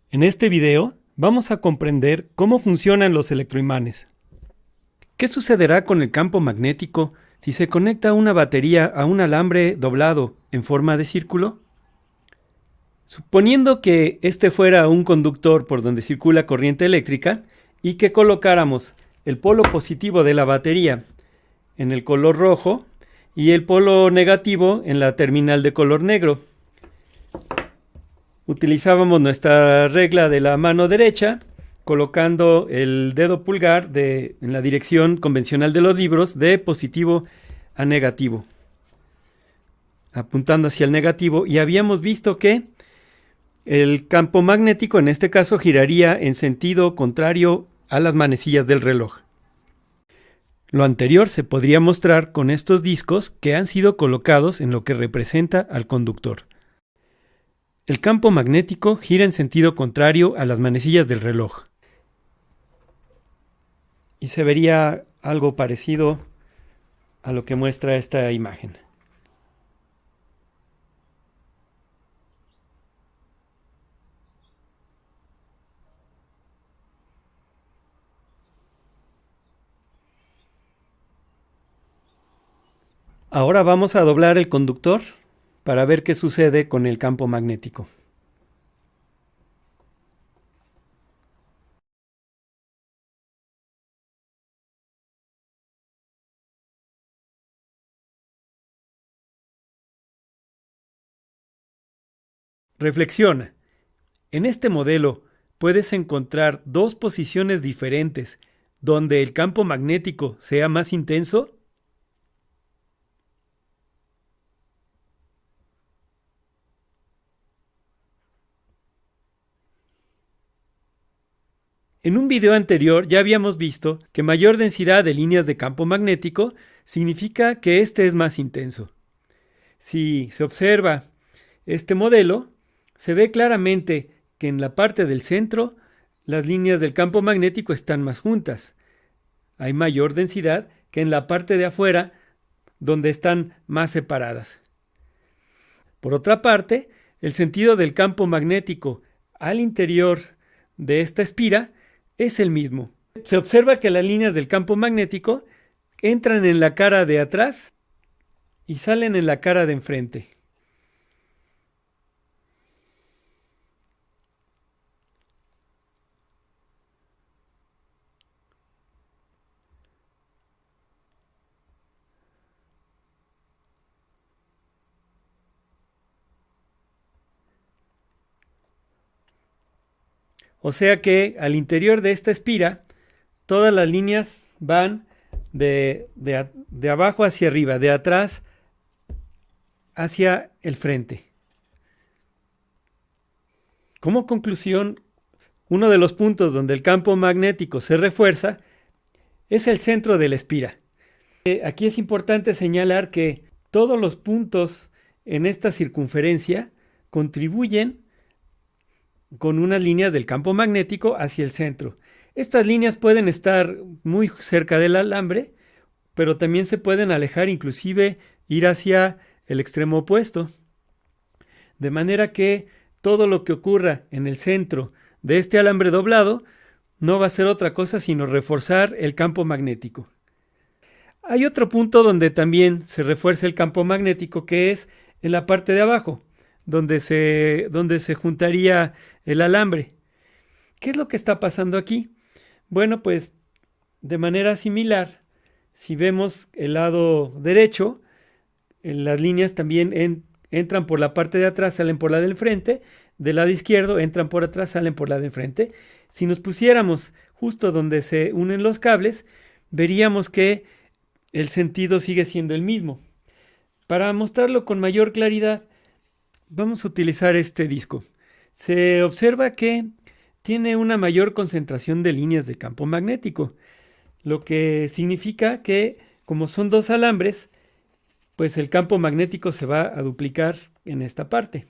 En este video vamos a comprender cómo funcionan los electroimanes. ¿Qué sucederá con el campo magnético si se conecta una batería a un alambre doblado en forma de círculo? Suponiendo que este fuera un conductor por donde circula corriente eléctrica y que colocáramos el polo positivo de la batería en el color rojo y el polo negativo en la terminal de color negro. Utilizábamos nuestra regla de la mano derecha, colocando el dedo pulgar en la dirección convencional de los libros de positivo a negativo, apuntando hacia el negativo, y habíamos visto que el campo magnético en este caso giraría en sentido contrario a las manecillas del reloj. Lo anterior se podría mostrar con estos discos que han sido colocados en lo que representa al conductor. El campo magnético gira en sentido contrario a las manecillas del reloj. Y se vería algo parecido a lo que muestra esta imagen. Ahora vamos a doblar el conductor para ver qué sucede con el campo magnético. Reflexiona. En este modelo puedes encontrar dos posiciones diferentes donde el campo magnético sea más intenso. En un video anterior ya habíamos visto que mayor densidad de líneas de campo magnético significa que este es más intenso. Si se observa este modelo, se ve claramente que en la parte del centro las líneas del campo magnético están más juntas. Hay mayor densidad que en la parte de afuera, donde están más separadas. Por otra parte, el sentido del campo magnético al interior de esta espira es el mismo. Se observa que las líneas del campo magnético entran en la cara de atrás y salen en la cara de enfrente. O sea que al interior de esta espira, todas las líneas van de abajo hacia arriba, de atrás hacia el frente. Como conclusión, uno de los puntos donde el campo magnético se refuerza es el centro de la espira. Aquí es importante señalar que todos los puntos en esta circunferencia contribuyen con unas líneas del campo magnético hacia el centro. Estas líneas pueden estar muy cerca del alambre, pero también se pueden alejar, inclusive ir hacia el extremo opuesto. De manera que todo lo que ocurra en el centro de este alambre doblado no va a ser otra cosa sino reforzar el campo magnético. Hay otro punto donde también se refuerza el campo magnético, que es en la parte de abajo, donde se juntaría el alambre. ¿Qué es lo que está pasando aquí? Bueno, pues de manera similar, si vemos el lado derecho, las líneas también entran por la parte de atrás, salen por la del frente. Del lado izquierdo entran por atrás, salen por la del frente. Si nos pusiéramos justo donde se unen los cables, veríamos que el sentido sigue siendo el mismo. Para mostrarlo con mayor claridad, vamos a utilizar este disco. Se observa que tiene una mayor concentración de líneas de campo magnético, lo que significa que, como son dos alambres, pues el campo magnético se va a duplicar en esta parte.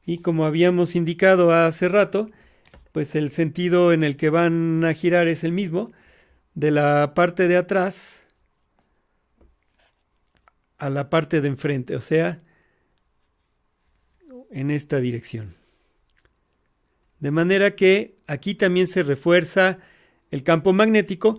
Y como habíamos indicado hace rato, pues el sentido en el que van a girar es el mismo, de la parte de atrás a la parte de enfrente, o sea, en esta dirección. De manera que aquí también se refuerza el campo magnético,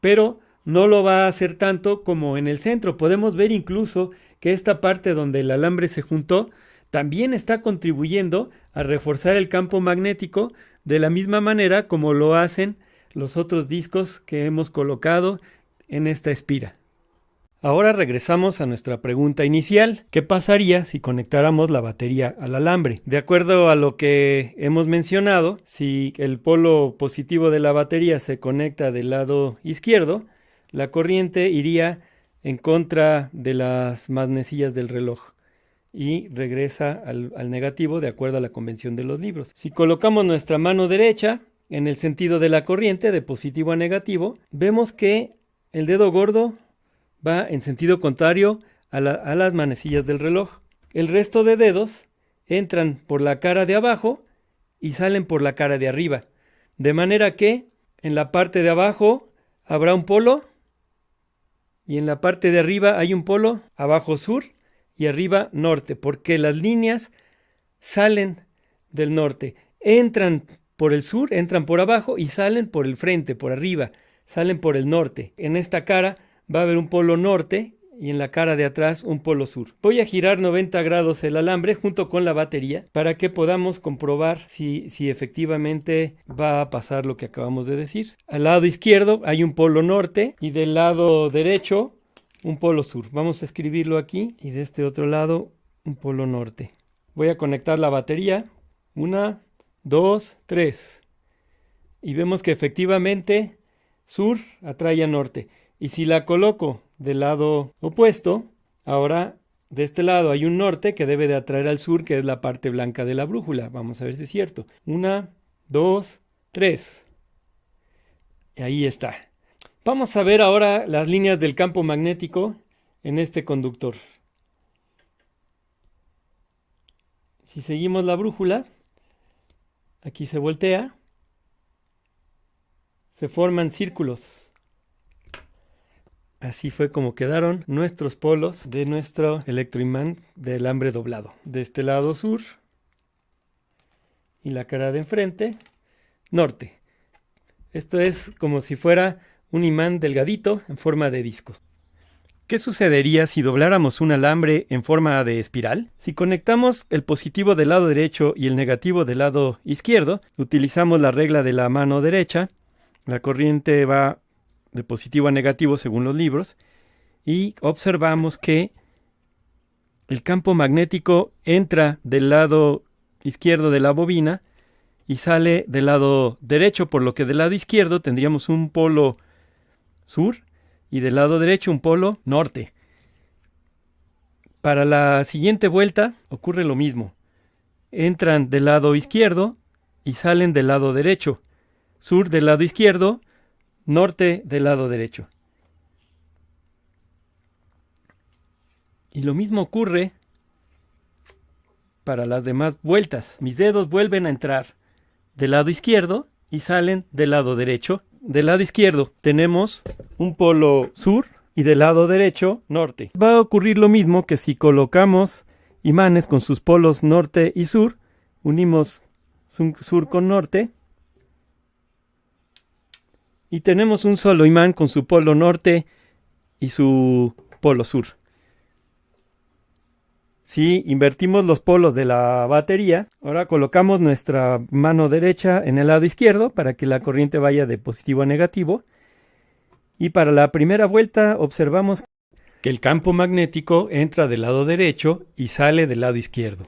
pero no lo va a hacer tanto como en el centro. Podemos ver incluso que esta parte donde el alambre se juntó también está contribuyendo a reforzar el campo magnético de la misma manera como lo hacen los otros discos que hemos colocado en esta espira. Ahora regresamos a nuestra pregunta inicial. ¿Qué pasaría si conectáramos la batería al alambre? De acuerdo a lo que hemos mencionado, si el polo positivo de la batería se conecta del lado izquierdo, la corriente iría en contra de las manecillas del reloj y regresa al negativo de acuerdo a la convención de los libros. Si colocamos nuestra mano derecha en el sentido de la corriente, de positivo a negativo, vemos que el dedo gordo va en sentido contrario a las manecillas del reloj. El resto de dedos entran por la cara de abajo y salen por la cara de arriba. De manera que en la parte de abajo habrá un polo y en la parte de arriba hay un polo, abajo sur y arriba norte, porque las líneas salen del norte, entran por el sur, entran por abajo y salen por el frente, por arriba, salen por el norte. En esta cara va a haber un polo norte y en la cara de atrás un polo sur. Voy a girar 90 grados el alambre junto con la batería para que podamos comprobar si efectivamente va a pasar lo que acabamos de decir. Al lado izquierdo hay un polo norte y del lado derecho un polo sur. Vamos a escribirlo aquí y de este otro lado un polo norte. Voy a conectar la batería. 1, 2, 3. Y vemos que efectivamente sur atrae a norte. Y si la coloco del lado opuesto, ahora de este lado hay un norte que debe de atraer al sur, que es la parte blanca de la brújula. Vamos a ver si es cierto. 1, 2, 3. Y ahí está. Vamos a ver ahora las líneas del campo magnético en este conductor. Si seguimos la brújula, aquí se voltea, se forman círculos. Así fue como quedaron nuestros polos de nuestro electroimán de alambre doblado. De este lado sur y la cara de enfrente, norte. Esto es como si fuera un imán delgadito en forma de disco. ¿Qué sucedería si dobláramos un alambre en forma de espiral? Si conectamos el positivo del lado derecho y el negativo del lado izquierdo, utilizamos la regla de la mano derecha. La corriente va de positivo a negativo según los libros y observamos que el campo magnético entra del lado izquierdo de la bobina y sale del lado derecho, por lo que del lado izquierdo tendríamos un polo sur y del lado derecho un polo norte. Para la siguiente vuelta ocurre lo mismo. Entran del lado izquierdo y salen del lado derecho. Sur del lado izquierdo, norte del lado derecho. Y lo mismo ocurre para las demás vueltas. Mis dedos vuelven a entrar del lado izquierdo y salen del lado derecho. Del lado izquierdo tenemos un polo sur y del lado derecho norte. Va a ocurrir lo mismo que si colocamos imanes con sus polos norte y sur. Unimos sur con norte. Y tenemos un solo imán con su polo norte y su polo sur. Si invertimos los polos de la batería, ahora colocamos nuestra mano derecha en el lado izquierdo para que la corriente vaya de positivo a negativo. Y para la primera vuelta observamos que el campo magnético entra del lado derecho y sale del lado izquierdo.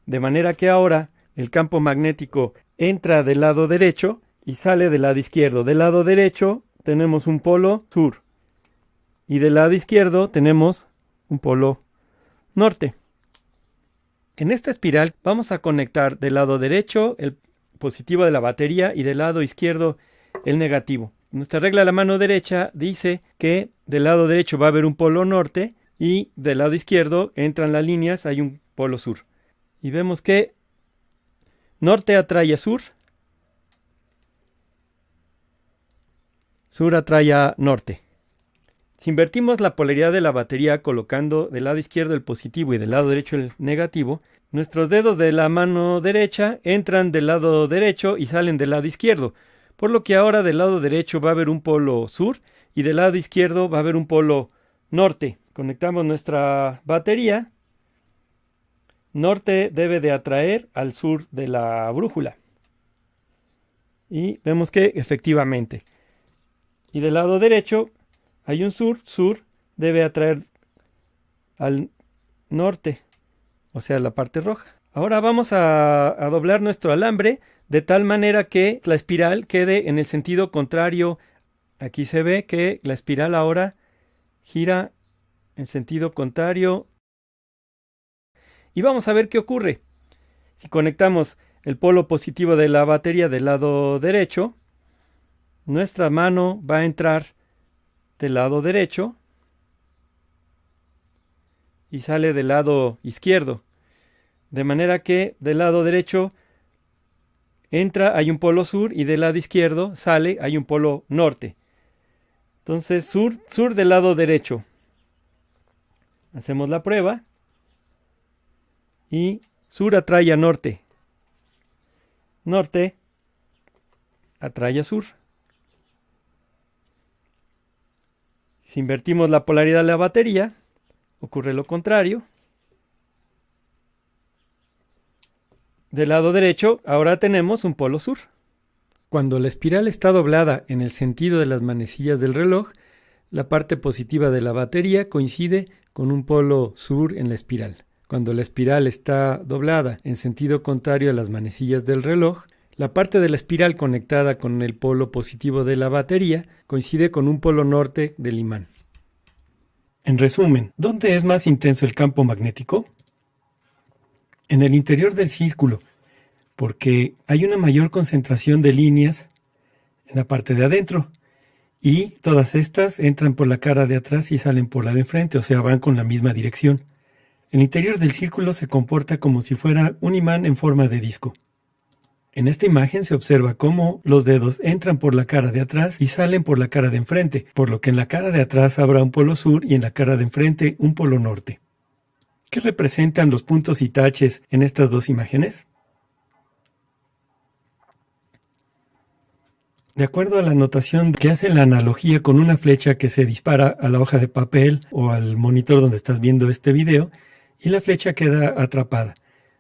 De manera que ahora el campo magnético entra del lado derecho y sale del lado izquierdo. Del lado derecho tenemos un polo sur y del lado izquierdo tenemos un polo norte. En esta espiral vamos a conectar del lado derecho el positivo de la batería y del lado izquierdo el negativo. Nuestra regla de la mano derecha dice que del lado derecho va a haber un polo norte y del lado izquierdo entran las líneas, hay un polo sur. Y vemos que norte atrae a sur, sur atrae a norte. Si invertimos la polaridad de la batería colocando del lado izquierdo el positivo y del lado derecho el negativo, Nuestros dedos de la mano derecha entran del lado derecho y salen del lado izquierdo, por lo que ahora del lado derecho va a haber un polo sur y del lado izquierdo va a haber un polo norte. Conectamos nuestra batería. Norte debe de atraer al sur de la brújula. Y vemos que efectivamente. Y del lado derecho hay un sur. Sur debe atraer al norte, o sea, la parte roja. Ahora vamos a doblar nuestro alambre de tal manera que la espiral quede en el sentido contrario. Aquí se ve que la espiral ahora gira en sentido contrario. Y vamos a ver qué ocurre. Si conectamos el polo positivo de la batería del lado derecho, nuestra mano va a entrar del lado derecho y sale del lado izquierdo. De manera que del lado derecho entra, hay un polo sur, y del lado izquierdo sale, hay un polo norte. Entonces sur del lado derecho. Hacemos la prueba. Y sur atrae a norte. Norte atrae a sur. Si invertimos la polaridad de la batería, ocurre lo contrario. Del lado derecho ahora tenemos un polo sur. Cuando la espiral está doblada en el sentido de las manecillas del reloj, la parte positiva de la batería coincide con un polo sur en la espiral. Cuando la espiral está doblada en sentido contrario a las manecillas del reloj, la parte de la espiral conectada con el polo positivo de la batería coincide con un polo norte del imán. En resumen, ¿dónde es más intenso el campo magnético? En el interior del círculo, porque hay una mayor concentración de líneas en la parte de adentro, y todas estas entran por la cara de atrás y salen por la de enfrente, o sea, van con la misma dirección. El interior del círculo se comporta como si fuera un imán en forma de disco. En esta imagen se observa cómo los dedos entran por la cara de atrás y salen por la cara de enfrente, por lo que en la cara de atrás habrá un polo sur y en la cara de enfrente un polo norte. ¿Qué representan los puntos y taches en estas dos imágenes? De acuerdo a la notación que hace la analogía con una flecha que se dispara a la hoja de papel o al monitor donde estás viendo este video, y la flecha queda atrapada,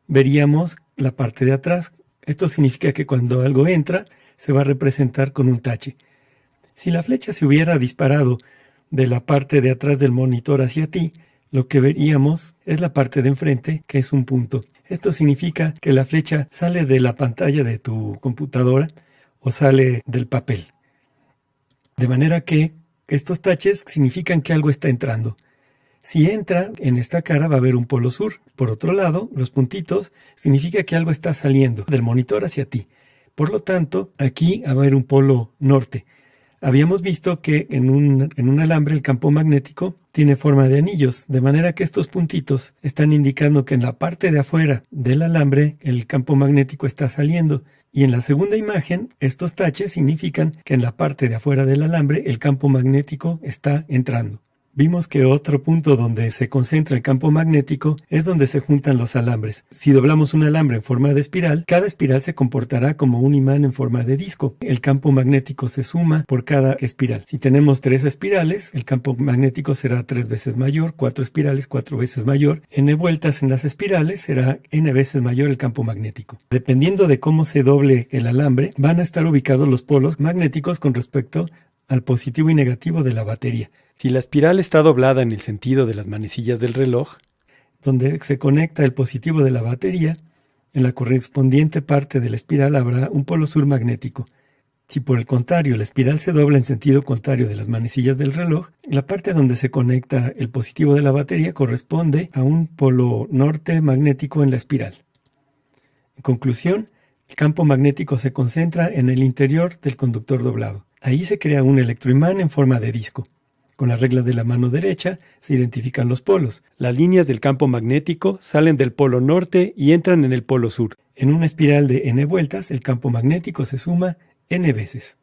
veríamos la parte de atrás. Esto significa que cuando algo entra, se va a representar con un tache. Si la flecha se hubiera disparado de la parte de atrás del monitor hacia ti, lo que veríamos es la parte de enfrente, que es un punto. Esto significa que la flecha sale de la pantalla de tu computadora o sale del papel. De manera que estos taches significan que algo está entrando. Si entra en esta cara va a haber un polo sur. Por otro lado, los puntitos significa que algo está saliendo del monitor hacia ti. Por lo tanto, aquí va a haber un polo norte. Habíamos visto que en un alambre el campo magnético tiene forma de anillos, de manera que estos puntitos están indicando que en la parte de afuera del alambre el campo magnético está saliendo. Y en la segunda imagen, estos taches significan que en la parte de afuera del alambre el campo magnético está entrando. Vimos que otro punto donde se concentra el campo magnético es donde se juntan los alambres. Si doblamos un alambre en forma de espiral, cada espiral se comportará como un imán en forma de disco. El campo magnético se suma por cada espiral. Si tenemos 3 espirales, el campo magnético será 3 veces mayor, 4 espirales, 4 veces mayor. N vueltas en las espirales será N veces mayor el campo magnético. Dependiendo de cómo se doble el alambre, van a estar ubicados los polos magnéticos con respecto al positivo y negativo de la batería. Si la espiral está doblada en el sentido de las manecillas del reloj, donde se conecta el positivo de la batería, en la correspondiente parte de la espiral habrá un polo sur magnético. Si por el contrario la espiral se dobla en sentido contrario de las manecillas del reloj, la parte donde se conecta el positivo de la batería corresponde a un polo norte magnético en la espiral. En conclusión, el campo magnético se concentra en el interior del conductor doblado. Ahí se crea un electroimán en forma de disco. Con la regla de la mano derecha se identifican los polos. Las líneas del campo magnético salen del polo norte y entran en el polo sur. En una espiral de n vueltas, el campo magnético se suma n veces.